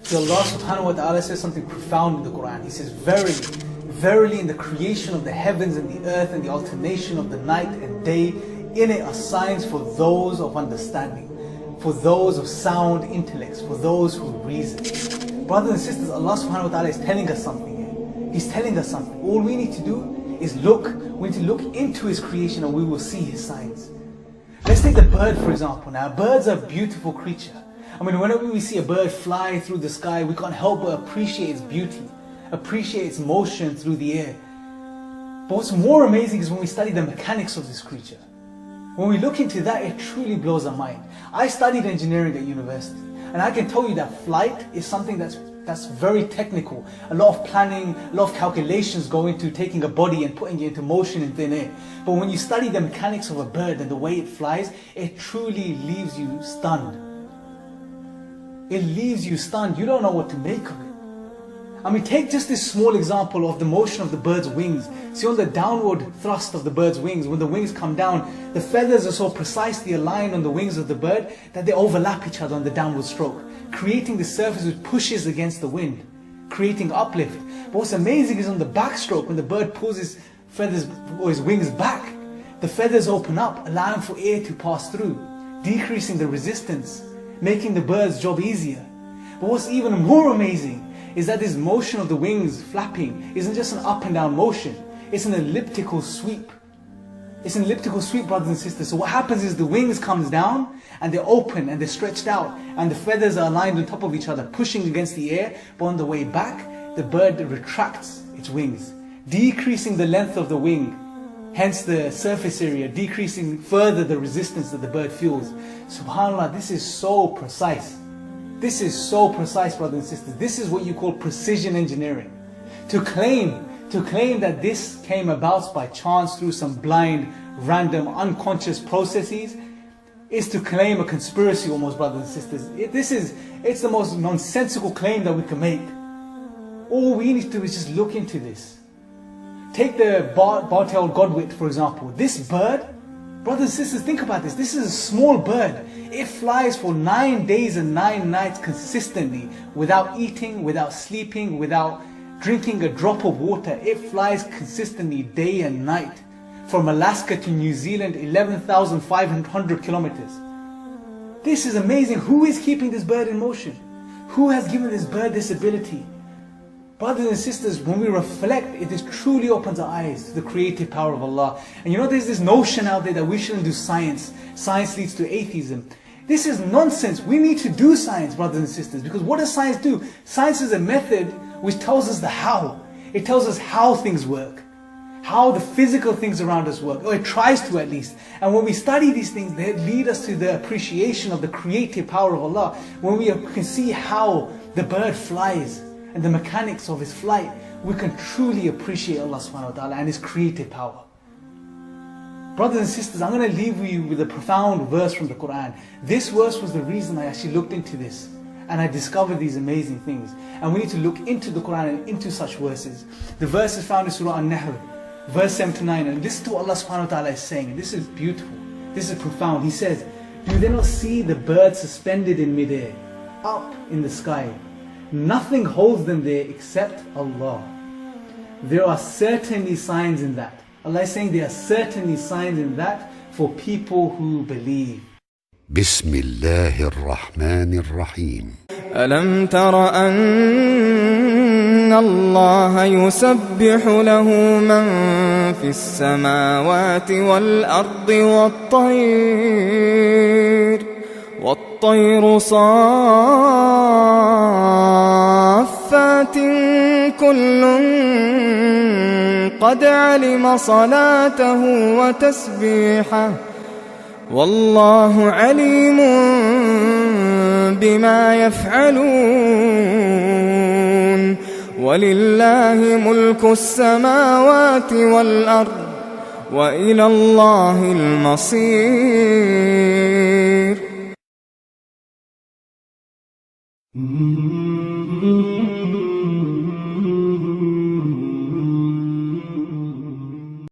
So Allah subhanahu wa ta'ala says something profound in the Quran. He says, verily, verily in the creation of the heavens and the earth and the alternation of the night and day, in it are signs for those of understanding, for those of sound intellects, for those who reason. Brothers and sisters, Allah subhanahu wa ta'ala is telling us something here. He's telling us something. All we need to do is look. We need to look into His creation and we will see His signs. Let's take the bird for example now. Birds are a beautiful creature. I mean, whenever we see a bird fly through the sky, we can't help but appreciate its beauty, appreciate its motion through the air. But what's more amazing is when we study the mechanics of this creature. When we look into that, it truly blows our mind. I studied engineering at university, and I can tell you that flight is something that's very technical. A lot of planning, a lot of calculations go into taking a body and putting it into motion in thin air. But when you study the mechanics of a bird and the way it flies, it truly leaves you stunned. It leaves you stunned. You don't know what to make of it. I mean, take just this small example of the motion of the bird's wings. See, on the downward thrust of the bird's wings, when the wings come down, the feathers are so precisely aligned on the wings of the bird that they overlap each other on the downward stroke, creating the surface which pushes against the wind, creating uplift. But what's amazing is on the backstroke, when the bird pulls his feathers or his wings back, the feathers open up, allowing for air to pass through, decreasing the resistance, making the bird's job easier. But what's even more amazing is that this motion of the wings flapping isn't just an up and down motion, it's an elliptical sweep. It's an elliptical sweep, brothers and sisters. So what happens is the wings comes down and they're open and they're stretched out and the feathers are aligned on top of each other, pushing against the air. But on the way back, the bird retracts its wings, decreasing the length of the wing, hence the surface area, decreasing further the resistance that the bird feels. SubhanAllah, this is so precise. This is so precise, brothers and sisters. This is what you call precision engineering. To claim that this came about by chance through some blind, random, unconscious processes is to claim a conspiracy almost, brothers and sisters. It's the most nonsensical claim that we can make. All we need to do is just look into this. Take the bar-tailed godwit, for example. This bird, brothers and sisters, think about this. This is a small bird. It flies for 9 days and 9 nights consistently, without eating, without sleeping, without drinking a drop of water. It flies consistently day and night. From Alaska to New Zealand, 11,500 kilometers. This is amazing. Who is keeping this bird in motion? Who has given this bird this ability? Brothers and sisters, when we reflect, it truly opens our eyes to the creative power of Allah. And you know, there's this notion out there that we shouldn't do science. Science leads to atheism. This is nonsense. We need to do science, brothers and sisters, because what does science do? Science is a method which tells us the how. It tells us how things work, how the physical things around us work, or it tries to at least. And when we study these things, they lead us to the appreciation of the creative power of Allah. When we can see how the bird flies and the mechanics of his flight, we can truly appreciate Allah subhanahu wa ta'ala and His creative power. Brothers and sisters, I'm going to leave you with a profound verse from the Quran. This verse was the reason I actually looked into this and I discovered these amazing things. And we need to look into the Quran and into such verses. The verse is found in Surah An-Nahl, verse 79. And listen to what Allah subhanahu wa ta'ala is saying. And this is beautiful. This is profound. He says, "Do they not see the birds suspended in midair, up in the sky? Nothing holds them there except Allah. There are certainly signs in that." Allah is saying there are certainly signs in that for people who believe. بسم الله الرحمن الرحيم. ألم تر أن الله يسبح له من في السماوات والأرض والطير صافات كل قد علم صلاته وتسبيحه والله عليم بما يفعلون ولله ملك السماوات والأرض وإلى الله المصير.